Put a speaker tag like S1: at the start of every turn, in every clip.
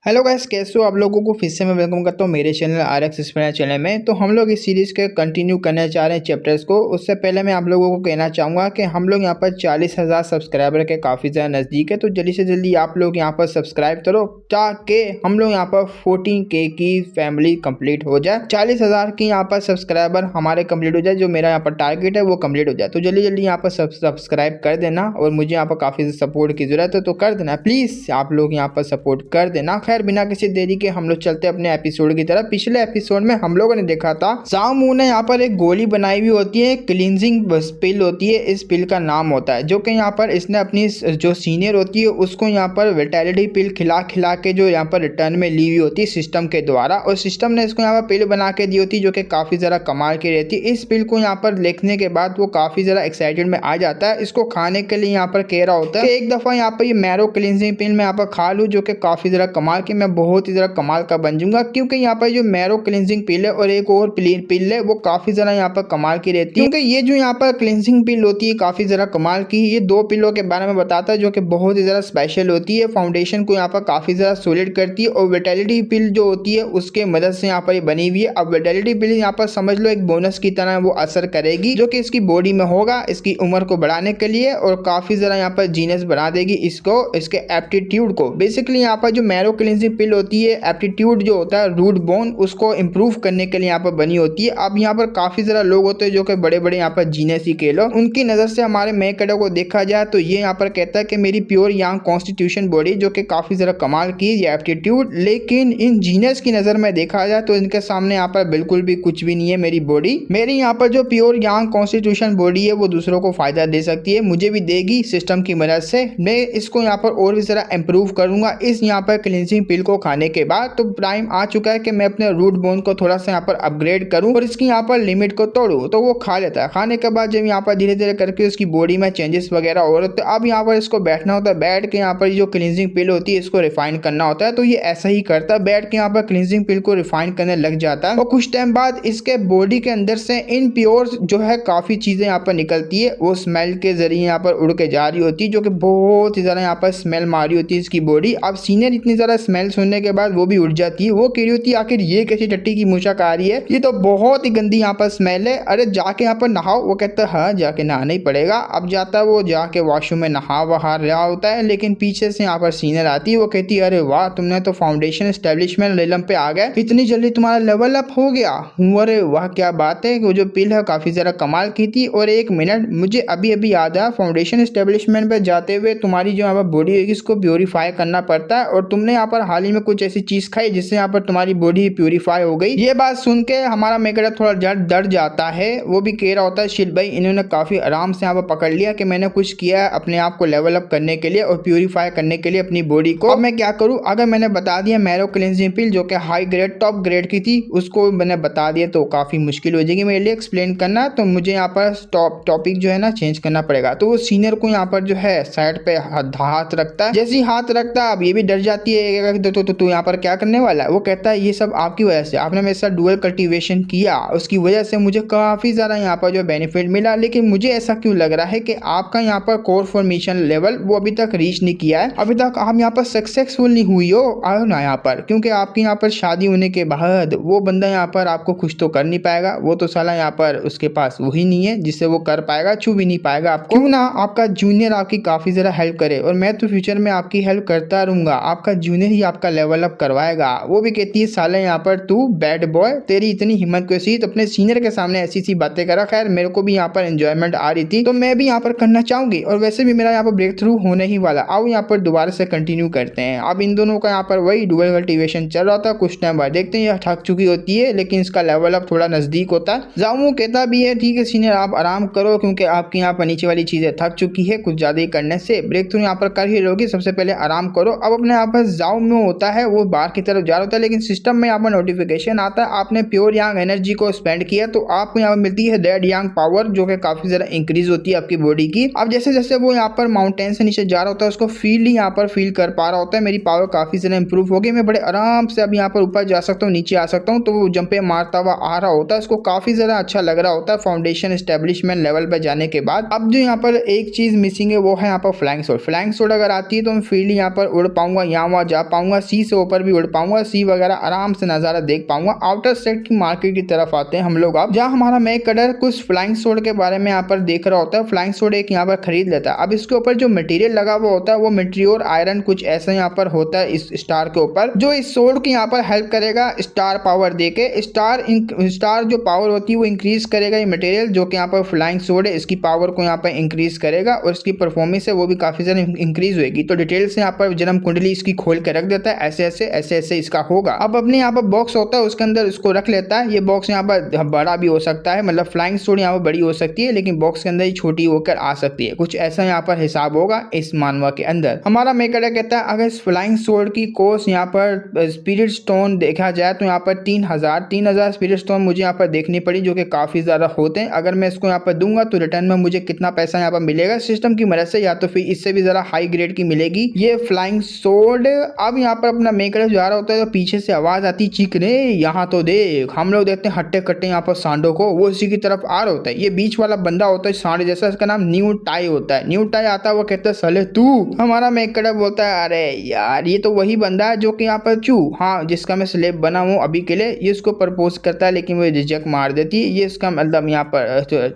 S1: Hello guys, कैसे हो आप लोगों को फिर से मैं वेलकम करता हूँ मेरे चैनल RX एक्सप्लेनर चैनल में। तो हम लोग इस सीरीज़ के कंटिन्यू करने जा रहे हैं चैप्टर्स को। उससे पहले मैं आप लोगों को कहना चाहूँगा कि हम लोग यहाँ पर 40,000 सब्सक्राइबर के काफ़ी ज़्यादा नज़दीक है। तो जल्दी से जल्दी आप लोग यहाँ पर सब्सक्राइब करो ताकि हम लोग यहाँ पर 14K की फैमिली कंप्लीट हो जाए। 40,000 की यहाँ पर सब्सक्राइबर हमारे कंप्लीट हो जाए, जो मेरा यहाँ पर टारगेट है वो कंप्लीट हो जाए। तो जल्दी जल्दी यहाँ पर सब्सक्राइब कर देना और मुझे यहाँ पर काफ़ी सपोर्ट की ज़रूरत है, तो कर देना प्लीज़। आप लोग यहाँ पर सपोर्ट कर देना। खैर, बिना किसी देरी के हम लोग चलते अपने एपिसोड की तरफ। पिछले एपिसोड में हम लोगों ने देखा था जाओ मू ने यहाँ पर एक गोली बनाई हुई होती है, क्लींजिंग पिल होती है, इस पिल का नाम होता है, जो कि यहाँ पर इसने अपनी जो सीनियर होती है उसको यहाँ पर विटालिटी पिल खिला खिला के जो यहाँ पर रिटर्न में ली हुई होती है सिस्टम के द्वारा, और सिस्टम ने इसको यहाँ पर पिल बना के दी होती है जो कि काफ़ी ज़्यादा कमाल की रहती है। इस पिल को यहाँ पर लिखने के बाद वो काफ़ी ज़्यादा एक्साइटेड में आ जाता है। इसको खाने के लिए यहाँ पर कह रहा होता है कि एक दफ़ा यहाँ पर ये मैरो क्लींजिंग पिल मैं यहाँ पर खा लूँ, जो कि काफ़ी ज़्यादा कमाल की, मैं बहुत ही ज़्यादा कमाल का बन जाऊंगा। क्योंकि यहाँ पर जो मैरो क्लींजिंग पिल है और एक और पिल है वो काफ़ी ज़्यादा यहाँ पर कमाल की रहती है। क्योंकि ये जो यहाँ पर क्लींजिंग पिल होती है काफ़ी ज़्यादा कमाल की, ये दो पिलों के बारे में बताता है जो कि बहुत ही ज़्यादा स्पेशल होती है। फाउंडेशन को यहाँ पर काफ़ी ज़्यादा सॉलिड करती है, और विटालिटी पिल जो होती है उसके मदद से यहाँ पर ये बनी हुई है। अब विटालिटी पिल यहाँ पर समझ लो एक बोनस की तरह वो असर करेगी, जो कि इसकी बॉडी में होगा इसकी उम्र को बढ़ाने के लिए, और काफ़ी ज़्यादा यहाँ पर जीनियस बना देगी इसको, इसके एप्टीट्यूड को। बेसिकली यहाँ पर जो मैरो क्लींजिंग पिल होती है, एप्टीट्यूड जो होता है रूट बोन, उसको इम्प्रूव करने के लिए यहाँ पर बनी होती है। अब यहाँ पर काफ़ी ज़्यादा लोग होते हैं जो कि बड़े बड़े यहाँ पर जीनियस ही कह लो, उनकी नज़र से हमारे मेकडो को देखा जाए तो ये यहाँ पर कहता है कि मेरी प्योर यंग कॉन्स्टिट्यूशन बॉडी, जो कि काफ़ी ज़्यादा कमाल की ये एप्टीट्यूड, लेकिन इन जीनियस की नज़र में देखा जाए तो इनके सामने यहाँ पर बिल्कुल भी कुछ भी नहीं है। मेरी बॉडी, मेरी यहाँ पर जो प्योर यंग कॉन्स्टिट्यूशन बॉडी है वो दूसरों को फायदा दे सकती है, मुझे भी देगी सिस्टम की मदद से। मैं इसको यहाँ पर और भी ज़रा इम्प्रूव करूँगा इस यहाँ पर क्लींजिंग पिल को खाने के बाद। तो टाइम आ चुका है कि मैं अपने रूट बोन को थोड़ा सा यहाँ पर अपग्रेड करूं और इसकी यहाँ पर लिमिट को तोड़ूं। तो वो खा लेता है। खाने के बाद जब यहाँ पर धीरे धीरे करके उसकी बॉडी में चेंजेस वगैरह हो रहे, तो अब यहाँ पर इसको बैठना होता है। बैठ के यहाँ पर जो क्लींजिंग पिल होती है इसको रिफाइन करना होता है। तो ये ऐसा ही करता है, बैठ के यहाँ पर क्लींजिंग पिल को रिफाइन करने लग जाता है, और कुछ टाइम बाद इसके बॉडी के अंदर से इनप्योर जो है काफ़ी चीज़ें यहाँ पर निकलती है। वो स्मेल के जरिए यहाँ पर उड़ के जा रही होती है, जो कि बहुत ही ज़्यादा यहाँ पर स्मेल मारी होती है इसकी बॉडी। अब सीनियर इतनी ज़्यादा स्मेल सुनने के बाद वो भी उड़ जाती है। वो कह रही होती है आखिर ये कैसी टट्टी की मूछक आ रही है, ये तो बहुत ही गंदी यहाँ पर स्मेल है, अरे जाके यहाँ पर नहाओ। वो कहता है हाँ जाके नहाना ही पड़ेगा। अब जाता है वो, जाके वॉशरूम में नहा वहा रहा होता है, लेकिन पीछे से यहाँ पर सीनियर आती है। वो कहती है अरे वाह, तुमने तो फाउंडेशन एस्टेब्लिशमेंट लेवल पे आ गए, इतनी जल्दी तुम्हारा लेवल अप हो गया। अरे वाह क्या बात है, वो जो पिल है काफ़ी ज़्यादा कमाल की थी। और एक मिनट, मुझे अभी अभी याद आया, फाउंडेशन एस्टेब्लिशमेंट पे जाते हुए तुम्हारी जो यहाँ पर बॉडी होगी इसको प्योरीफाई करना पड़ता है, और तुमने यहाँ पर हाल ही में कुछ ऐसी चीज़ खाई जिससे यहाँ पर तुम्हारी बॉडी प्यूरीफाई हो गई। ये बात सुन के हमारा मेकड़ा थोड़ा डर जाता है। वो भी कह रहा होता है शिल भाई, इन्होंने काफ़ी आराम से यहाँ पर पकड़ लिया कि मैंने कुछ किया है अपने आप को लेवल अप करने के लिए और प्यूरीफाई करने के लिए अपनी बॉडी को। अब मैं क्या करूँ, अगर मैंने बता दिया मैरो क्लींजिंग पिल जो कि हाई ग्रेड टॉप ग्रेड की थी उसको मैंने बता दिया तो काफ़ी मुश्किल हो जाएगी मेरे लिए एक्सप्लेन करना। तो मुझे यहाँ पर टॉपिक जो है ना चेंज करना पड़ेगा। तो वो सीनियर को यहाँ पर जो है साइड पे हाथ रखता है। जैसे ही हाथ रखता है अब ये भी डर जाती है, तो यहाँ पर क्या करने वाला है। वो कहता है ये सब आपकी वजह से, आपने मेरे साथ डुअल कल्टीवेशन किया, उसकी वजह से मुझे काफ़ी ज़्यादा यहाँ पर जो बेनिफिट मिला, लेकिन मुझे ऐसा क्यों लग रहा है कि आपका यहाँ पर कोर फॉर्मेशन लेवल वो अभी तक रीच नहीं किया है, अभी तक आप यहाँ पर सक्सेसफुल नहीं हुई हो। आओ ना यहाँ पर, क्योंकि आपकी यहाँ पर शादी होने के बाद वो बंदा यहाँ पर आपको खुश तो कर नहीं पाएगा, वो तो साला यहाँ पर उसके पास वही नहीं है जिससे वो कर पाएगा, छू भी नहीं पाएगा आपको। क्यों ना आपका जूनियर आपकी काफ़ी ज़्यादा हेल्प करे, और मैं तो फ्यूचर में आपकी हेल्प करता रहूँगा, आपका जूनियर ही आपका लेवल अप करवाएगा। वो भी कहती है साले यहाँ पर तू बैड बॉय, तेरी इतनी हिम्मत कैसी, तो अपने सीनियर के सामने ऐसी सी बातें करा। खैर मेरे को भी यहाँ पर एंजॉयमेंट आ रही थी तो मैं भी यहाँ पर करना चाहूंगी, और वैसे भी मेरा यहाँ पर ब्रेक थ्रू होने ही वाला। आओ यहाँ पर दोबारा से कंटिन्यू करते हैं। अब इन दोनों का यहाँ पर वही डुअल कल्टीवेशन चल रहा था। कुछ टाइम बाद देखते हैं यह थक चुकी होती है, लेकिन इसका लेवल अप थोड़ा नजदीक होता है। जामू कहता भी है ठीक है सीनियर आप आराम करो, क्योंकि आपकी यहाँ पर नीचे वाली चीजें थक चुकी है, कुछ ज्यादा ही करने से ब्रेक थ्रू यहाँ पर कर ही लोगी, सबसे पहले आराम करो। अब अपने यहाँ पर जाओ में होता है वो बाहर की तरफ जा रहा होता है, लेकिन सिस्टम में यहाँ पर नोटिफिकेशन आता है आपने प्योर यंग एनर्जी को स्पेंड किया, तो आपको यहाँ पर मिलती है रेड यंग पावर, जो कि काफी ज्यादा इंक्रीज होती है आपकी बॉडी की। अब जैसे जैसे वो यहाँ पर माउंटेन से नीचे जा रहा होता है उसको फील ही यहाँ पर फील कर पा रहा होता है, मेरी पावर काफी ज्यादा इंप्रूव हो गई, मैं बड़े आराम से अब यहाँ पर ऊपर जा सकता हूँ, नीचे आ सकता हूँ। तो वो जंपे मारता हुआ आ रहा होता है, उसको काफी ज्यादा अच्छा लग रहा होता है फाउंडेशन एस्टेब्लिशमेंट लेवल पर जाने के बाद। अब जो यहाँ पर एक चीज मिसिंग है वो है यहाँ पर फ्लाइंग शॉट। फ्लाइंग शॉट अगर आती है तो मैं फील्ड यहाँ पर उड़ पाऊंगा, यहाँ वहाँ जा पाऊंगा, सी से ऊपर भी उड़ पाऊंगा, सी वगैरह आराम से नज़ारा देख पाऊंगा। आउटर सेट की मार्केट की तरफ आते हैं हम लोग अब, जहाँ हमारा मेक कटर कुछ फ्लाइंग सोड के बारे में यहाँ पर देख रहा होता है। फ्लाइंग सोड एक यहाँ पर खरीद लेता है। अब इसके ऊपर जो मटेरियल लगा हुआ होता है वो मेट्रियोर आयरन कुछ ऐसा यहाँ पर होता है इस स्टार के ऊपर, जो इस सोड की यहाँ पर हेल्प करेगा स्टार पावर देके। स्टार जो पावर होती है वो इंक्रीज करेगा ये मटेरियल, जो कि यहाँ पर फ्लाइंग सोड है इसकी पावर को यहाँ पर इंक्रीज करेगा और इसकी परफॉर्मेंस है वो भी काफी ज्यादा इंक्रीज होगी। तो डिटेल से यहाँ पर जन्म कुंडली इसकी खोल के रख देता है, ऐसे ऐसे इसका होगा। अब अपने यहाँ पर बॉक्स होता है उसके अंदर इसको रख लेता है। ये बॉक्स यहाँ पर बड़ा भी हो सकता है, मतलब फ्लाइंग सोड यहाँ पर बड़ी हो सकती है लेकिन बॉक्स के अंदर ही छोटी होकर आ सकती है, कुछ ऐसा यहाँ पर हिसाब होगा इस मानवा के अंदर। हमारा मेकर कहता है अगर इस फ्लाइंग सोड की कोस्ट यहाँ पर स्पिरिट स्टोन देखा जाए तो यहाँ पर 3000 स्पिरिट स्टोन मुझे यहाँ पर देखनी पड़ी, जो कि काफी ज्यादा होते हैं। अगर मैं इसको यहाँ पर दूंगा तो रिटर्न में मुझे कितना पैसा यहाँ पर मिलेगा सिस्टम की मदद से, या तो फिर इससे भी जरा हाई ग्रेड की मिलेगी ये फ्लाइंग सोड। अब यहाँ पर अपना मेकर जा रहा होता है तो पीछे से आवाज आती चीख रे यहाँ तो देख। हम लोग देखते हैं हट्टे कट्टे यहाँ पर सांडो को, वो इसी की तरफ आ रहा होता है। ये बीच वाला बंदा होता है सांड जैसा, इसका नाम न्यू टाई होता है। न्यू टाई आता है, वो कहता है साले तू। हमारा मेकर बोलता है अरे यार ये तो वही बंदा है जो कि यहाँ पर हाँ जिसका मैं स्लेब बना हूँ अभी के लिए। ये इसको प्रपोज करता है लेकिन वो रिजेक्ट मार देती है। ये इसका मतलब यहाँ पर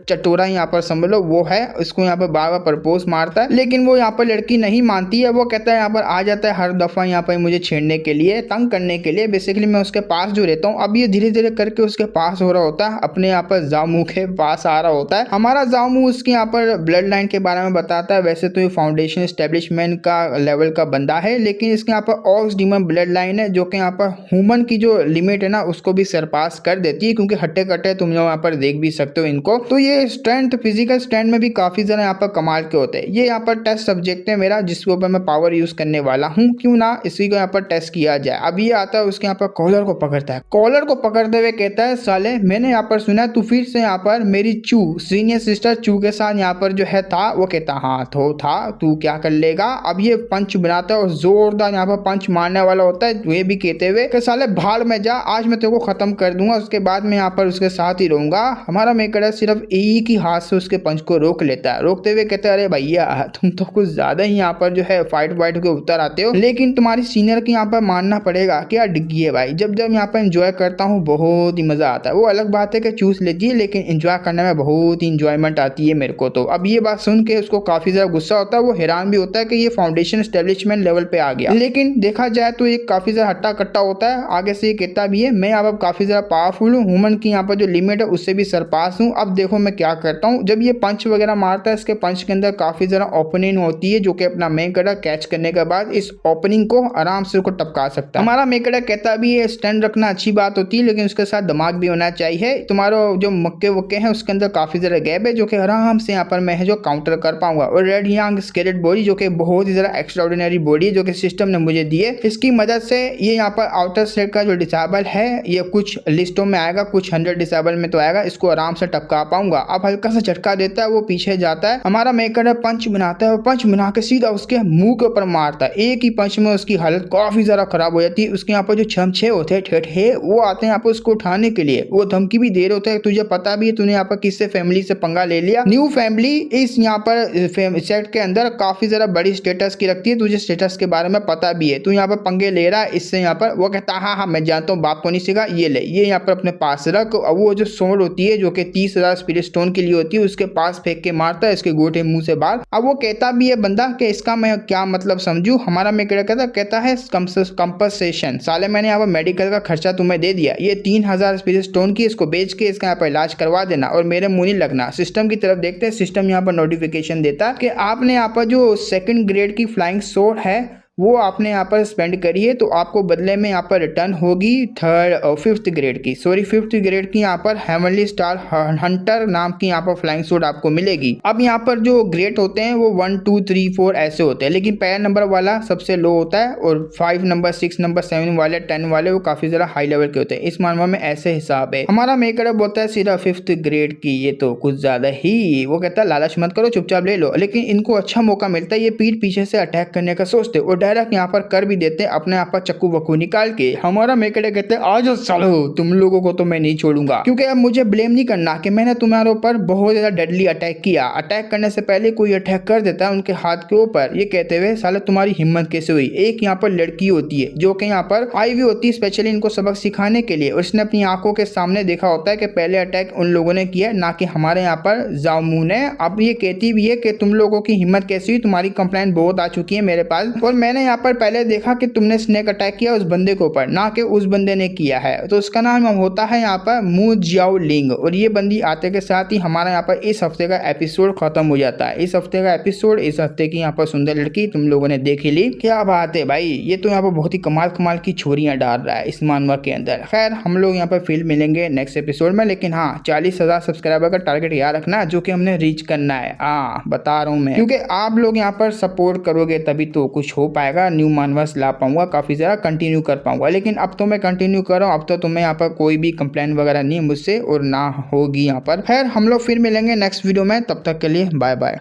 S1: चटोरा यहाँ पर समझ लो वो है, इसको यहाँ पर बार बार प्रपोज मारता है लेकिन वो यहाँ पर लड़की नहीं मानती है। वो कहता है यहाँ पर आ जाता है हर दफा यहाँ पर मुझे छेड़ने के लिए, तंग करने के लिए। बेसिकली मैं उसके पास जो रहता हूँ, अब ये धीरे धीरे करके उसके पास हो रहा होता है, अपने यहाँ पर जामू के पास आ रहा होता है। हमारा जामू उसके यहाँ पर ब्लड लाइन के बारे में बताता है। वैसे तो ये फाउंडेशन एस्टेब्लिशमेंट का लेवल का बंदा है लेकिन इसके यहाँ पर ऑक्स डीमन ब्लड लाइन है, जो कि यहाँ पर ह्यूमन की जो लिमिट है ना उसको भी सरपास कर देती है, क्योंकि हट्टे कट्टे तुम लोग यहाँ पर देख भी सकते हो इनको। तो ये स्ट्रेंथ फिजिकल स्ट्रेंथ में भी काफी ज्यादा यहाँ पर कमाल के होते हैं। ये यहाँ पर टेस्ट सब्जेक्ट है मेरा जिसके ऊपर मैं पावर यूज करने वाला हूँ, क्यों ना इसी को यहाँ पर टेस्ट किया जाए। अब ये आता है उसके यहाँ पर कॉलर को पकड़ता है। कॉलर को पकड़ते हुए कहता है साले मैंने यहाँ पर सुना तू फिर से यहाँ पर मेरी चू सीनियर सिस्टर चू के साथ यहाँ पर जो है था। वो कहता हाँ तो था, तू क्या कर लेगा। अब ये पंच बनाता है और जोरदार यहाँ पर पंच मारने वाला होता है, ये भी कहते हुए कि साले भाड़ में जा, आज मैं तेरे को खत्म कर दूंगा, उसके बाद मैं यहाँ पर उसके साथ ही रहूंगा। हमारा मेकर सिर्फ एक ही हाथ से उसके पंच को रोक लेता है। रोकते हुए कहते हैं अरे भैया तुम तो कुछ ज्यादा ही यहाँ पर जो है फाइट वाइट के उतर आते हो, लेकिन तुम्हारी सीनियर की यहाँ पर मानना पड़ेगा क्या डिग्गी है भाई। जब जब यहाँ पर एंजॉय करता हूँ बहुत ही मजा आता है। वो अलग बात है कि चूस लेती है लेकिन एंजॉय करने में बहुत ही इंजॉयमेंट आती है मेरे को। तो अब ये बात सुन के उसको काफी ज्यादा गुस्सा होता है। वो हैरान भी होता है कि ये फाउंडेशन एस्टेब्लिशमेंट लेवल पे आ गया, लेकिन देखा जाए तो ये काफी ज्यादा हट्टा कट्टा होता है। आगे से ये कहता भी है मैं अब काफी ज्यादा पावरफुल हूँ, ह्यूमन की यहाँ पर जो लिमिट है उससे भी सरपास हूँ। अब देखो मैं क्या करता हूँ। जब ये पंच वगैरह मारता है इसके पंच के अंदर काफी ज्यादा ओपनिंग होती है, जो कि अपना मेकर कैच करने के बाद इस ओपनिंग को आराम से उसको टपका सकता है। हमारा मेकर कहता भी है स्टैंड रखना अच्छी बात होती है लेकिन उसके साथ दिमाग भी होना चाहिए। तुम्हारा जो मक्के वक्के हैं उसके अंदर काफी ज्यादा गैप है, जो कि आराम से यहाँ पर मैं जो काउंटर कर पाऊंगा। और रेड यंग स्केलेट बॉडी जो कि बहुत ही ज्यादा एक्स्ट्राऑर्डिनरी बॉडी है जो कि सिस्टम ने मुझे दी है, इसकी मदद से ये यहाँ पर आउटर सेट का जो डिसेबल है ये कुछ लिस्टों में आएगा, कुछ 100 डिसेबल में तो आएगा, इसको आराम से टपका पाऊंगा। अब हल्का सा झटका देता है, वो पीछे जाता है। हमारा मेकर पंच बनाता है और पंच बना के सीधा उसके मुंह के ऊपर मारता है। एक ही पंच में उसकी हालत काफी ज्यादा खराब हो जाती है। उसके यहाँ पर जो छमछे होते हैं ठेठे वो आते हैं यहाँ पर उसको उठाने के लिए, वो धमकी भी दे रहे होते हैं तुझे पता भी है तूने यहाँ पर किससे फैमिली से पंगा ले लिया। न्यू फैमिली इस यहाँ पर सेट के अंदर काफी ज्यादा बड़ी स्टेटस की रखती है, तुझे स्टेटस के बारे में पता भी है, तू यहाँ पर पंगे ले रहा है इससे यहाँ पर। वो कहता हाँ हाँ मैं जानता हूँ, बाप को नहीं सिखा, ये ले ये यहाँ पर अपने पास रख। अब वो जो सोड होती है जो कि 30,000 स्पिरिट स्टोन के लिए होती है उसके पास फेंक के मारता है इसके गोटे मुंह से बाहर। अब वो कहता भी है बंदा कि इसका मैं क्या मतलब समझू। हमारा मेकर कहता है कंपनसेशन, साले मैंने यहाँ पर मेडिकल का खर्चा तुम्हें दे दिया, ये 3,000 स्पिरिट स्टोन की इसको बेच के इसका यहाँ पर इलाज करवा देना और मेरे मुंह नहीं लगना। सिस्टम की तरफ देखते हैं, सिस्टम यहाँ पर नोटिफिकेशन देता है कि आपने यहाँ पर जो 2nd ग्रेड की फ्लाइंग सोड है वो आपने यहाँ पर स्पेंड करी है, तो आपको बदले में यहाँ पर रिटर्न होगी 5th ग्रेड की 5th ग्रेड की यहाँ पर हेवनली स्टार हंटर नाम की यहाँ पर फ्लाइंग सोड आपको मिलेगी। अब यहाँ पर जो ग्रेड होते हैं वो 1 2 3 4 ऐसे होते हैं, लेकिन पहला नंबर वाला सबसे लो होता है और 5 नंबर 6 नंबर 7 वाले 10 वाले वो काफी ज्यादा हाई लेवल के होते हैं। इस मामले में ऐसे हिसाब है। हमारा मेकर बोलता है सीधा 5th ग्रेड की, ये तो कुछ ज्यादा ही। वो कहता है लालच मत करो चुपचाप ले लो, लेकिन इनको अच्छा मौका मिलता है, ये पीठ पीछे से अटैक करने का सोचते और डायरेक्ट यहाँ पर कर भी देते हैं अपने यहाँ पर चक्कू वक्कू निकाल के। हमारा मेकड़े कहते हैं आ जाओ सालो, तुम लोगों को तो मैं नहीं छोड़ूंगा, क्योंकि अब मुझे ब्लेम नहीं करना कि मैंने तुम्हारे ऊपर बहुत ज्यादा डेडली अटैक किया। अटैक करने से पहले कोई अटैक कर देता है उनके हाथ के ऊपर, ये कहते हुए साले तुम्हारी हिम्मत कैसे हुई। एक यहाँ पर लड़की होती है जो कि यहाँ पर आई हुई होती है स्पेशली इनको सबक सिखाने के लिए। उसने अपनी आंखों के सामने देखा होता है कि पहले अटैक उन लोगों ने किया ना कि हमारे यहाँ पर जामू ने। अब ये कहती भी है कि तुम लोगों की हिम्मत कैसी हुई, तुम्हारी कंप्लेंट बहुत आ चुकी है मेरे पास, और मैंने यहाँ पर पहले देखा कि तुमने स्नेक अटैक किया उस बंदे के ऊपर, ना कि उस बंदे ने किया है। तो उसका नाम होता है यहाँ पर मू जियाओ लिंग। और ये बंदी आते के साथ ही हमारा यहाँ पर इस हफ्ते का एपिसोड खत्म हो जाता है। इस हफ्ते का एपिसोड, इस हफ्ते की यहाँ पर सुंदर लड़की तुम लोगों ने देख ली। क्या बात है भाई, ये तो यहाँ पर बहुत ही कमाल कमाल की छोरियां डाल रहा है इस मानवा के अंदर। खैर हम लोग यहाँ पर फिर मिलेंगे नेक्स्ट एपिसोड में, लेकिन हाँ 40,000 सब्सक्राइबर का टारगेट याद रखना जो कि हमने रीच करना है। हाँ बता रहा हूँ मैं, क्योंकि आप लोग यहाँ पर सपोर्ट करोगे तभी तो कुछ हो पाएगा, न्यू मानवास ला पाऊंगा, काफी ज्यादा कंटिन्यू कर पाऊंगा। लेकिन अब तो मैं कंटिन्यू कर रहा हूँ, अब तो तुम्हें यहाँ पर कोई भी कंप्लेन वगैरह नहीं मुझसे और ना होगी यहाँ पर। खैर हम लोग फिर मिलेंगे नेक्स्ट वीडियो में, तब तक के लिए बाय बाय।